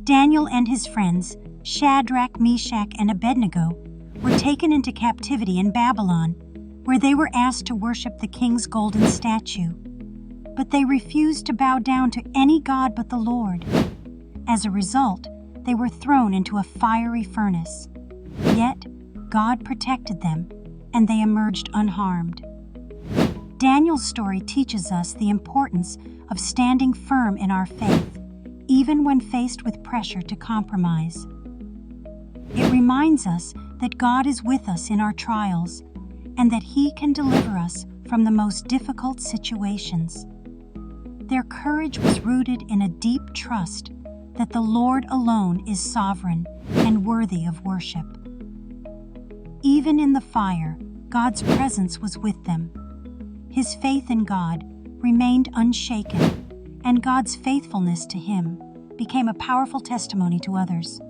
Daniel and his friends, Shadrach, Meshach, and Abednego, were taken into captivity in Babylon, where they were asked to worship the king's golden statue. But they refused to bow down to any god but the Lord. As a result, they were thrown into a fiery furnace. Yet, God protected them, and they emerged unharmed. Daniel's story teaches us the importance of standing firm in our faith, even when faced with pressure to compromise. It reminds us that God is with us in our trials, and that He can deliver us from the most difficult situations. Their courage was rooted in a deep trust that the Lord alone is sovereign and worthy of worship. Even in the fire, God's presence was with them. His faith in God remained unshaken, and God's faithfulness to him became a powerful testimony to others.